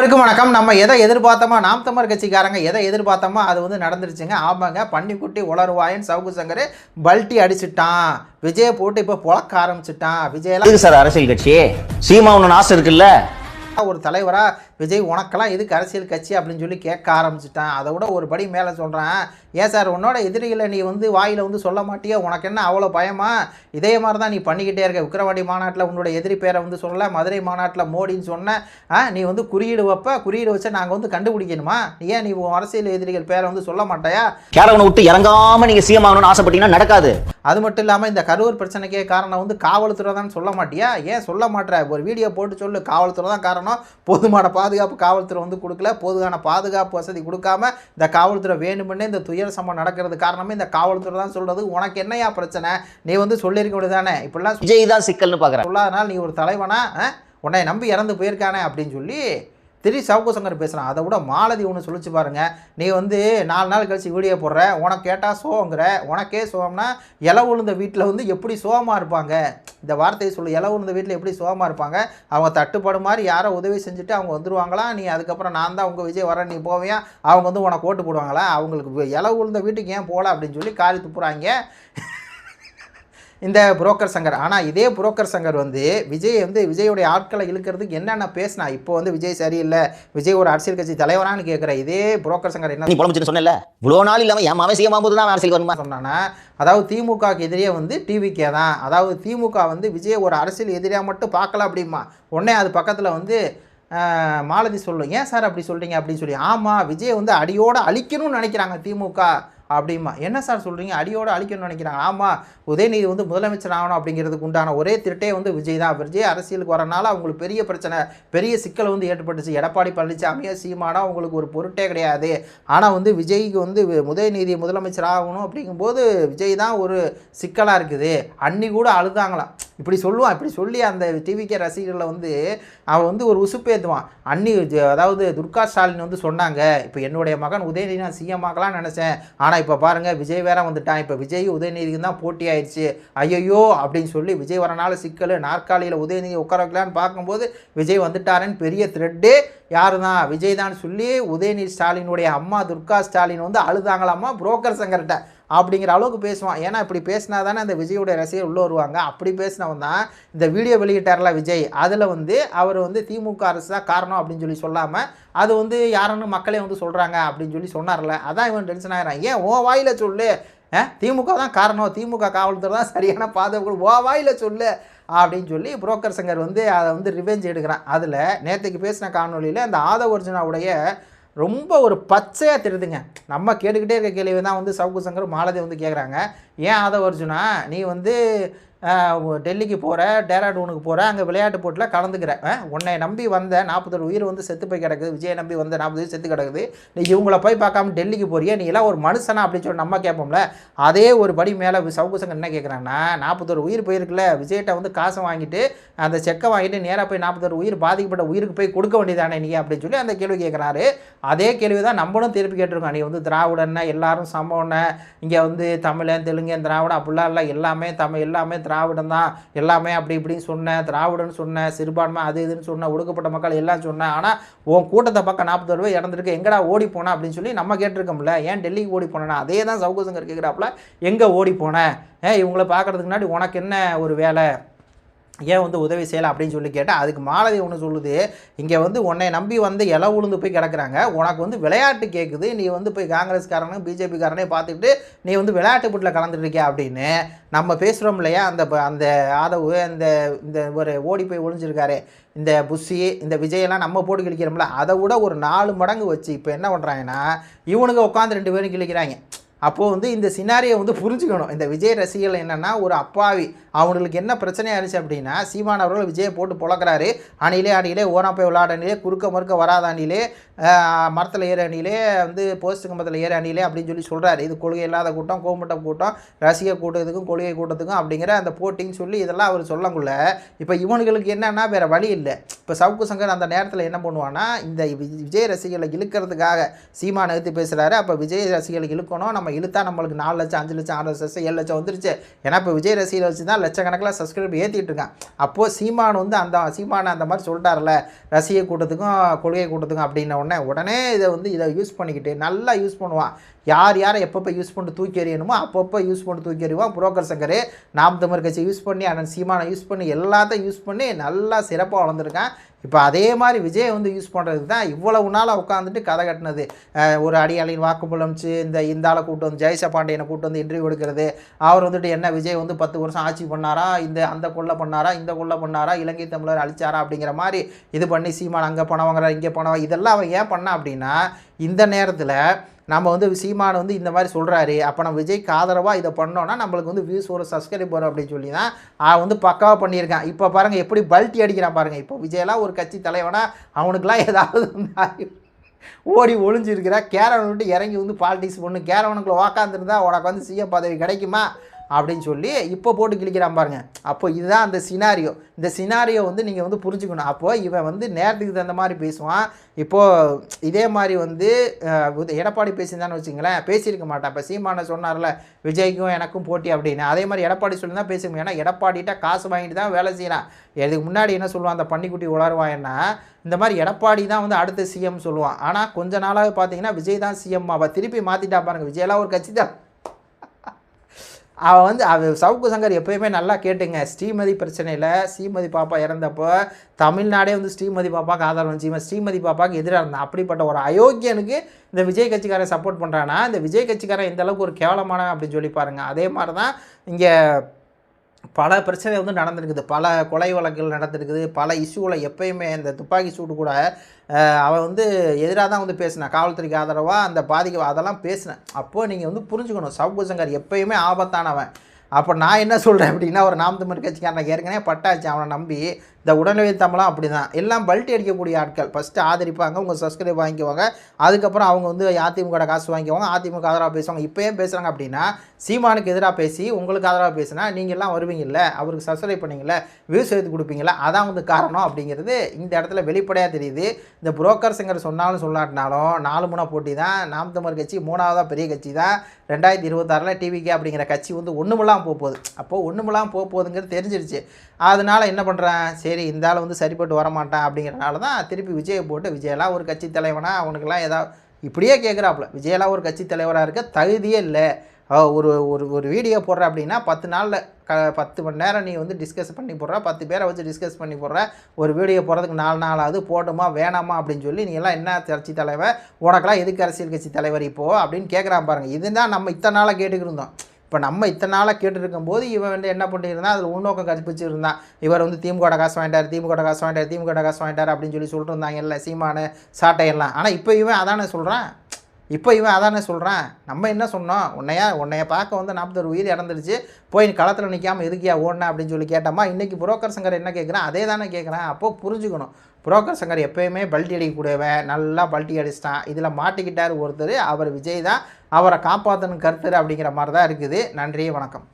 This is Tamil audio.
அனைவருக்கும் வணக்கம். நம்ம எதை எதிர்பார்த்தோமோ, நாம் தமிழர் கட்சிக்காரங்க எதை எதிர்பார்த்தோமோ அது வந்து நடந்துருச்சுங்க. ஆமாங்க, பன்னிக்குட்டி உளறுவாயன் சவுக்கு சங்கர் பல்ட்டி அடிச்சுட்டான். விஜயை போட்டு இப்போ புழக்க ஆரம்பிச்சுட்டான். விஜயெல்லாம் சார் அரசியல் கட்சி சீமா ஒன்று ஆசை இருக்குல்ல, ஒரு தலைவரா விஜய் உனக்கெல்லாம் எதுக்கு அரசியல் கட்சி அப்படின்னு சொல்லி கேட்க ஆரம்பிச்சிட்டான். அதை விட ஒரு படி மேலே சொல்கிறேன், ஏன் சார் உன்னோட எதிரிகளை நீ வந்து வாயில் வந்து சொல்ல மாட்டியா? உனக்கு என்ன அவ்வளோ பயமா? இதே மாதிரி தான் நீ பண்ணிக்கிட்டே இருக்க. விக்கிரவாண்டி மாநாட்டில் உன்னோட எதிரி பேரை வந்து சொல்ல, மதுரை மாநாட்டில் மோடின்னு சொன்ன, நீ வந்து குறியீடு வைப்ப, குறியீடு வச்சா நாங்கள் வந்து கண்டுபிடிக்கணுமா? ஏன் நீ அரசியல் எதிரிகள் பேரை வந்து சொல்ல மாட்டாயா? கேரவனை விட்டு இறங்காம நீங்கள் சீமா ஆகணும்னு ஆசைப்பட்டீங்கன்னா நடக்காது. அது மட்டும் இல்லாமல் இந்த கரூர் பிரச்சனைக்கே காரணம் வந்து காவல்துறை தான் சொல்ல மாட்டியா? ஏன் சொல்ல மாட்டேற? ஒரு வீடியோ போட்டு சொல்லு, காவல்துறை தான் காரணம், போதுமான பாதுகாப்பு காவல்துறை வந்து கொடுக்கல, போதுமான பாதுகாப்பு வசதி கொடுக்காம இந்த காவல்துறை வேணுமென்னே இந்த துயர சம்பவம் நடக்கிறது காரணமே இந்த காவல்துறை தான் சொல்றது. உனக்கு என்னையா பிரச்சனை? நீ வந்து சொல்லியிருக்க முடியுதானே? இப்படிலாம் விஜய் தான் சிக்கல்னு பார்க்குறேன். சொல்லாதனால நீ ஒரு தலைவனா? உன்னை நம்பி இறந்து போயிருக்கானே அப்படின்னு சொல்லி சவுக்கு சங்கர் பேசுகிறான். அதை விட மாலதி ஒன்று சொல்லிச்சு பாருங்க, நீ வந்து 4 நாள் கழிச்சு வீடியோ போடுற, உனக்கு கேட்டால் சோகங்கிற, உனக்கே சோகம்னா இலை உளுந்த வீட்டில் வந்து எப்படி சோகமாக இருப்பாங்க? இந்த வார்த்தையை சொல்லு, இலை உளுந்த வீட்டில் எப்படி சோகமாக இருப்பாங்க? அவங்க தட்டுப்பாடு மாதிரி யாரோ உதவி செஞ்சுட்டு அவங்க வந்துடுவாங்களா? நீ அதுக்கப்புறம் நான் தான் உங்கள் விஜய் வரேன் நீ போவியா? அவங்க வந்து உனக்கு ஓட்டு போடுவாங்களா? அவங்களுக்கு இலை உளுந்த வீட்டுக்கு ஏன் போகல அப்படின்னு சொல்லி காரி துப்புறாங்க இந்த புரோக்கர் சங்கர். ஆனால் இதே புரோக்கர் சங்கர் வந்து விஜயோடைய ஆட்களை இழுக்கிறதுக்கு என்னென்ன பேசினா, இப்போ வந்து விஜய் சரியில்லை, விஜய் ஒரு அரசியல் கட்சி தலைவரான்னு கேட்குற இதே புரோக்கர் சங்கர் என்ன புலம்பிச்சுன்னு சொன்னல, இவ்வளோ நாள் இல்லாமல் என் மாவே சீமா போது தான் அரசியல் வருமா சொன்னானா? அதாவது திமுகவுக்கு எதிரியே வந்து டிவிகே தான். அதாவது திமுக வந்து விஜய் ஒரு அரசியல் எதிரியாக மட்டும் பார்க்கல அப்படிமா. உடனே அது பக்கத்தில் வந்து மாலதி சொல்லும், ஏன் சார் அப்படி சொல்கிறீங்க அப்படின்னு சொல்லி. ஆமாம், விஜய் வந்து அடியோடு அழிக்கணும்னு நினைக்கிறாங்க திமுக அப்படிமா. என்ன சார் சொல்கிறீங்க? அடியோடு அழிக்கணும்னு நினைக்கிறாங்க. ஆமாம், உதயநிதி வந்து முதலமைச்சர் ஆகணும் அப்படிங்கிறதுக்கு உண்டான ஒரே திருட்டே வந்து விஜய் தான். விஜய் அரசியலுக்கு வரனால அவங்களுக்கு பெரிய பிரச்சனை, பெரிய சிக்கல் வந்து ஏற்பட்டுச்சு. எடப்பாடி பழனிசாமியா சீமானா அவங்களுக்கு ஒரு பொருட்டே கிடையாது. ஆனால் வந்து விஜய்க்கு வந்து உதயநிதி முதலமைச்சர் ஆகணும் அப்படிங்கும்போது விஜய் தான் ஒரு சிக்கலாக இருக்குது. அன்னி கூட அழுதாங்களாம். இப்படி சொல்லுவான். இப்படி சொல்லி அந்த டிவிகே ரசிகர்களை வந்து அவன் வந்து ஒரு உசுப்பேற்றுவான். அன்னி அதாவது துர்கா ஸ்டாலின் வந்து சொன்னாங்க, இப்போ என்னுடைய மகன் உதயநிதி நான் சிஎம் ஆகலாம்னு நினச்சேன், ஆனால் இப்போ பாருங்கள் விஜய் வேற வந்துட்டான், இப்போ விஜய் உதயநிதிக்கு தான் போட்டி ஆயிடுச்சு, ஐயோ அப்படின்னு சொல்லி விஜய் வரனால சிக்கல், நாற்காலியில் உதயநிதி உட்கார வைக்கலான்னு பார்க்கும்போது விஜய் வந்துட்டாருன்னு பெரிய த்ரெட்டே யாரு தான்? விஜய் தான் சொல்லி உதயநிதி ஸ்டாலினுடைய அம்மா துர்கா ஸ்டாலின் வந்து அழுதாங்களாம்மா புரோக்கர் சங்கர்கிட்ட அப்படிங்கிற அளவுக்கு பேசுவான். ஏன்னா இப்படி பேசினா தானே அந்த விஜயோடைய ரசிகர் உள்ளே வருவாங்க. அப்படி பேசினவன் தான் இந்த வீடியோ வெளியிட்டார்ல விஜய், அதில் வந்து அவர் வந்து திமுக அரசு தான் காரணம் அப்படின்னு சொல்லி சொல்லாமல் அது வந்து யாருன்னு மக்களே வந்து சொல்கிறாங்க அப்படின்னு சொல்லி சொன்னார்ல, அதான் இவன் டென்ஷன் ஆகிறான். ஏன் ஓ வாயில் சொல்லு, திமுக தான் காரணம், திமுக காவல்துறை தான் சரியான பாதுகாப்பு, ஓ வாயில் சொல்லு அப்படின்னு சொல்லி புரோக்கர் சங்கர் வந்து அதை வந்து ரிவெஞ்ச் எடுக்கிறான். அதில் நேற்றுக்கு பேசின காணொலியில் அந்த ஆதவ அர்ஜுனாவுடைய ரொம்ப ஒரு பச்சையாக தெரியுதுங்க. நம்ம கேட்டுக்கிட்டே இருக்க கேள்வி தான் வந்து சவுக்கு சங்கர் மாலதி வந்து கேட்குறாங்க, ஏன் ஆதவ அர்ஜுனா நீ வந்து டெல்லிக்கு போகிற, டேராடூனுக்கு போகிற, அங்கே விளையாட்டு போட்டியில் கலந்துக்கிற, உன்னை நம்பி வந்த 41 உயிர் வந்து செத்து போய் கிடக்குது, விஜயை நம்பி வந்த 40 உயிர் செத்து கிடக்குது, நீ இவங்கள போய் பார்க்காம டெல்லிக்கு போறியே, நீ எல்லாம் ஒரு மனுஷனா அப்படின்னு சொல்லி நம்ம கேட்போம்ல. அதே ஒரு படி மேலே சவுக்கு சங்கர் என்ன கேட்குறாங்கன்னா, 41 உயிர் போயிருக்குல்ல, விஜய்கிட்ட வந்து காசை வாங்கிட்டு அந்த செக்கை வாங்கிட்டு நேராக போய் 41 உயிர் பாதிக்கப்பட்ட உயிருக்கு போய் கொடுக்க வேண்டியதானே நீ அப்படின்னு சொல்லி அந்த கேள்வி கேட்குறாரு. அதே கேள்வி தான் நம்மளும் திருப்பி கேட்டிருக்கோம். நீ வந்து திராவிடன்னா எல்லாரும் சமம்னு, இங்கே வந்து தமிழன் தெலுங்கன் திராவிடம் அப்படிலாம் இல்லை, எல்லாமே தமிழ், எல்லாமே திராவிடம் தான், எல்லாமே அப்படி இப்படின்னு சொன்னேன், திராவிடன்னு சொன்னேன், சிறுபான்மை அது இதுன்னு சொன்னேன், ஒடுக்கப்பட்ட மக்கள் எல்லாம் சொன்னேன், ஆனால் உன் கூட்டத்தை பக்கம் 40 ரூபாய் இறந்துருக்கு, எங்கடா ஓடி போனேன் அப்படின்னு சொல்லி நம்ம கேட்டிருக்கோம்ல. ஏன் டெல்லிக்கு ஓடி போனேன்னா அதே தான் சவுக்கு சங்கர் கேட்குறாப்புல, எங்கே ஓடி போனேன், இவங்களை பார்க்குறதுக்கு முன்னாடி உனக்கு என்ன ஒரு வேலை, ஏன் வந்து உதவி செய்யலாம் அப்படின்னு சொல்லி கேட்டால் அதுக்கு மாலதி ஒன்று சொல்லுது, இங்கே வந்து உன்னை நம்பி வந்து இலை உளுந்து போய் கிடக்குறாங்க, உனக்கு வந்து விளையாட்டு கேட்குது, நீ வந்து போய் காங்கிரஸ்காரனு பிஜேபிக்காரனே பார்த்துக்கிட்டு நீ வந்து விளையாட்டு போட்டியில் கலந்துருக்கியா அப்படின்னு நம்ம பேசுகிறோம் இல்லையா. அந்த ஆதவு இந்த ஒரு ஓடி போய் ஒழிஞ்சிருக்காரு இந்த புஷி, இந்த விஜயெல்லாம் நம்ம போட்டு கிழிக்கிறோம்ல, அதை விட ஒரு 4 மடங்கு வச்சு இப்போ என்ன பண்ணுறாங்கன்னா இவனுக்கு உட்காந்து 2 பேரும் கிழிக்கிறாங்க. அப்போது வந்து இந்த சினாரியை வந்து புரிஞ்சுக்கணும். இந்த விஜய் ரசிகர்கள் என்னென்னா ஒரு அப்பாவி, அவங்களுக்கு என்ன பிரச்சனையாக இருந்துச்சு அப்படின்னா, சீமான் அவர்கள் விஜயை போட்டு பொழக்கிறாரு, அணிலே ஓனா போய் விளையாட அணிலே, குறுக்க மறுக்க வராத அணிலே, மரத்தில் ஏற அணிலே, வந்து போஸ்ட் கம்பத்தில் ஏற அணிலே அப்படின்னு சொல்லி சொல்கிறாரு. இது கொள்கை இல்லாத கூட்டம், கோமுட்ட கூட்டம், ரசிகர் கூட்டத்துக்கும் கொள்கை கூட்டத்துக்கும் அப்படிங்கிற அந்த போட்டின்னு சொல்லி இதெல்லாம் அவர் சொல்லக்குள்ள இப்போ இவனுங்களுக்கு என்னென்னா வேறு வழி இல்லை. இப்போ சவுக்கு சங்கர் அந்த நேரத்தில் என்ன பண்ணுவான்னா, இந்த விஜய் ரசிகர்களை இழுக்கிறதுக்காக சீமான் எடுத்து பேசுகிறாரு, அப்போ விஜய் ரசிகர்களை இழுக்கணும், நம்ம நம்ம இழுத்தா நம்மளுக்கு 4 லட்சம் 5 லட்சம் 6 லட்சம் 7 லட்சம் வந்துருச்சு. ஏன்னா இப்போ விஜய் ரசிகரை வச்சு தான் லட்சக்கணக்கில் சப்ஸ்கிரைப் ஏற்றிட்டு இருக்கான். அப்போது சீமான் வந்து சீமானை அந்த மாதிரி சொல்லிட்டார்ல, ரசிகை கூட்டத்துக்கும் கொள்கை கூட்டத்துக்கும் அப்படின்ன உடனே இதை யூஸ் பண்ணிக்கிட்டு நல்லா யூஸ் பண்ணுவான். யார் யாரை எப்பப்போ யூஸ் பண்ணிட்டு தூக்கி எறியணுமோ அப்பப்போ யூஸ் பண்ணிட்டு தூக்கி எறிவான். புரோக்கர் சங்கர் நாம் தமிழர் கட்சி யூஸ் பண்ணி அண்ணன் சீமானை யூஸ் பண்ணி எல்லாத்தையும் யூஸ் பண்ணி நல்லா சிறப்பாக வளர்ந்துருக்கான். இப்போ அதே மாதிரி விஜய் யூஸ் பண்ணுறதுக்கு தான் இவ்வளவு நாளாக உட்காந்துட்டு கதை கட்டினது. ஒரு அடியாளின் வாக்குமூலம் அமைச்சு இந்த ஆளை கூட்டு வந்து ஜெயச பாண்டியனை கூட்டு வந்து இன்டர்வியூ எடுக்கிறது. அவர் என்ன விஜய் 10 வருஷம் ஆட்சி பண்ணாரா, அந்த கொள்ளை பண்ணாரா, இந்த கொள்ளை பண்ணாரா, இலங்கை தமிழர் அழிச்சாரா அப்படிங்கிற மாதிரி இது பண்ணி சீமான் அங்கே பணம் வாங்குறா இங்கே பணம் இதெல்லாம் அவன் ஏன் பண்ணா அப்படின்னா, இந்த நேரத்தில் நம்ம சீமான் இந்த மாதிரி சொல்கிறாரு, அப்போ நம்ம விஜய்க்கு ஆதரவாக இதை பண்ணோன்னா நம்மளுக்கு வியூஸ் ஒரு சப்ஸ்கிரைப் வரும் அப்படின்னு சொல்லி தான் பக்காவாக பண்ணியிருக்கான். இப்போ பாருங்கள் எப்படி பல்ட்டி அடிக்கிறான் பாருங்கள். இப்போ விஜயெல்லாம் ஒரு கட்சி தலைவனா அவனுக்குலாம் ஏதாவது ஓடி ஒளிஞ்சிருக்கிறா. கேரவன் விட்டு இறங்கி பாலிடிக்ஸ் பண்ணு, கேரவனுக்குள்ள உக்காந்துருந்தா உனக்கு சிஎம் பதவி கிடைக்குமா அப்படின்னு சொல்லி இப்போ போட்டு கிழிக்கிறான் பாருங்க. அப்போ இதுதான் அந்த சினாரியோ. இந்த சினாரியோ நீங்கள் புரிஞ்சுக்கணும். அப்போது இவன் நேரத்துக்கு தகுந்த மாதிரி பேசுவான். இப்போது இதே மாதிரி எடப்பாடி பேசியிருந்தான்னு வச்சுங்களேன், பேசியிருக்க மாட்டான். இப்போ சீமானை சொன்னார்ல விஜய்க்கும் எனக்கும் போட்டி அப்படின்னு, அதே மாதிரி எடப்பாடி சொல்லி தான் பேசுவோம். ஏன்னா எடப்பாடிகிட்ட காசு வாங்கிட்டு தான் வேலை செய்யலாம். இதுக்கு முன்னாடி என்ன சொல்லுவான், அந்த பன்னிக்குட்டி உளருவான்னா இந்த மாதிரி எடப்பாடி தான் அடுத்த சிஎம் சொல்லுவான். ஆனால் கொஞ்ச நாளாக பார்த்தீங்கன்னா விஜய் தான் சிஎம். அவள் திருப்பி மாற்றிட்டா பாருங்கள். விஜயெல்லாம் ஒரு கட்சி தான். அவன் சவுக்கு சங்கர் எப்போயுமே நல்லா கேட்டுங்க. ஸ்ரீமதி பிரச்சனையில் ஸ்ரீமதி பாப்பா இறந்தப்போ தமிழ்நாடே ஸ்ரீமதி பாப்பாவுக்கு ஆதரவு வந்துச்சு. ஸ்ரீமதி பாப்பாவுக்கு எதிராக இருந்தான். அப்படிப்பட்ட ஒரு அயோக்கியனுக்கு இந்த விஜய் கட்சிக்காரன் சப்போர்ட் பண்ணுறான்னா இந்த விஜய் கட்சிக்காரன் எந்த அளவுக்கு ஒரு கேவலமான அப்படின்னு சொல்லி பாருங்கள். அதே மாதிரி தான் இங்கே பல பிரச்சனை நடந்திருக்குது, பல கொலை வழக்குகள் நடந்திருக்குது, பல இஷ்யூவில் எப்பயுமே இந்த துப்பாக்கி சூடு கூட அவன் எதிராக தான் பேசினான். காவல்துறைக்கு ஆதரவாக அந்த பாதிக்க அதெல்லாம் பேசினேன். அப்போது நீங்கள் புரிஞ்சுக்கணும், சவுக்கு சங்கர் எப்பயுமே ஆபத்தானவன். அப்போ நான் என்ன சொல்கிறேன் அப்படின்னா, ஒரு நாம் தமிழ் கட்சிக்காரன் ஏற்கனவே பட்டாச்சு. அவனை நம்பி இந்த உடனடி தமிழம் அப்படி தான் எல்லாம் பல்ட்டி அடிக்கக்கூடிய ஆட்கள். ஃபஸ்ட்டு ஆதரிப்பாங்க, உங்கள் சப்ஸ்கிரைப் வாங்கிக்குவாங்க. அதுக்கப்புறம் அவங்க அதிமுக காசு வாங்கிக்குவாங்க, அதிமுக ஆதரவாக பேசுவாங்க. இப்போ ஏன் பேசுகிறாங்க அப்படின்னா, சீமானுக்கு எதிராக பேசி உங்களுக்கு ஆதரவாக பேசினா நீங்கள்லாம் வருவீங்கள்ல, அவருக்கு சப்ஸ்கிரைப் பண்ணிங்கள, வியூஸ் எடுத்து கொடுப்பீங்களா, அதான் காரணம் அப்படிங்கிறது இந்த இடத்துல வெளிப்படையாக தெரியுது. இந்த புரோக்கர் சங்கர் சொன்னாலும் சொல்லாட்டினாலும் 4 முனை போட்டி தான். நாம் தமிழர் கட்சி 3ஆவதாக பெரிய கட்சி தான். 2026 டிவிகே அப்படிங்கிற கட்சி ஒன்றுமெல்லாம் போகுது. அப்போது ஒன்றுமெல்லாம் போகுதுங்கிறது தெரிஞ்சிருச்சு. அதனால் என்ன பண்ணுறேன், சரி இந்த ஆள் சரிப்பட்டு வரமாட்டான் அப்படிங்கிறனால தான் திருப்பி விஜயை போட்டு விஜயெல்லாம் ஒரு கட்சி தலைவனா அவனுக்கெல்லாம் ஏதாவது இப்படியே கேட்குறாப்புல. விஜயெல்லாம் ஒரு கட்சி தலைவராக இருக்க தகுதியே இல்லை. ஒரு ஒரு ஒரு வீடியோ போடுற அப்படின்னா 10 நாளில் 10 மணி நேரம் நீ டிஸ்கஸ் பண்ணி போடுற, 10 பேரை வச்சு டிஸ்கஸ் பண்ணி போடுற. ஒரு வீடியோ போடுறதுக்கு 4 நாளாவது போடுமா வேணாமா அப்படின்னு சொல்லி நீ எல்லாம் என்ன கட்சி தலைவர், உனக்கெல்லாம் எதுக்கு அரசியல் கட்சி தலைவர் இப்போது அப்படின்னு கேட்குறான் பாருங்கள். இதுதான் நம்ம இத்தனை நாளாக கேட்டுக்கிட்டு இருந்தோம். இப்போ நம்ம இத்தனை நாளாக கேட்டுருக்கும் போது இவன் என்ன பண்ணியிருந்தான், அதில் உள்நோக்கம் கற்பிச்சு இருந்தான். இவர் திமுக காசு வாங்கிட்டார், திமுக காசு வாங்கிட்டார், திமுக காசு வாங்கிட்டார் அப்படின்னு சொல்லிட்டு இருந்தாங்க இல்லை சீமான சாட்டையெல்லாம். ஆனால் இப்போ இவன் அதானே சொல்கிறான். நம்ம என்ன சொன்னோம், உன்னைய பார்க்க 41 உயிர் இறந்துருச்சு, போய் களத்தில் நிற்காமல் எதுக்கியா ஓடனா அப்படின்னு சொல்லி கேட்டோமா. இன்றைக்கி புரோக்கர் சங்கர் என்ன கேட்குறான், அதே தானே கேட்குறான். அப்போது புரிஞ்சுக்கணும், புரோக்கர் சங்கர் எப்போயுமே பல்ட்டி அடிக்கக்கூடியவன், நல்லா பல்ட்டி அடிச்சிட்டான். இதில் மாட்டிக்கிட்டார் ஒருத்தர், அவர் விஜய் தான், அவரை காப்பாற்றணும் கருத்தர் அப்படிங்கிற மாதிரி தான் இருக்குது. நன்றி, வணக்கம்.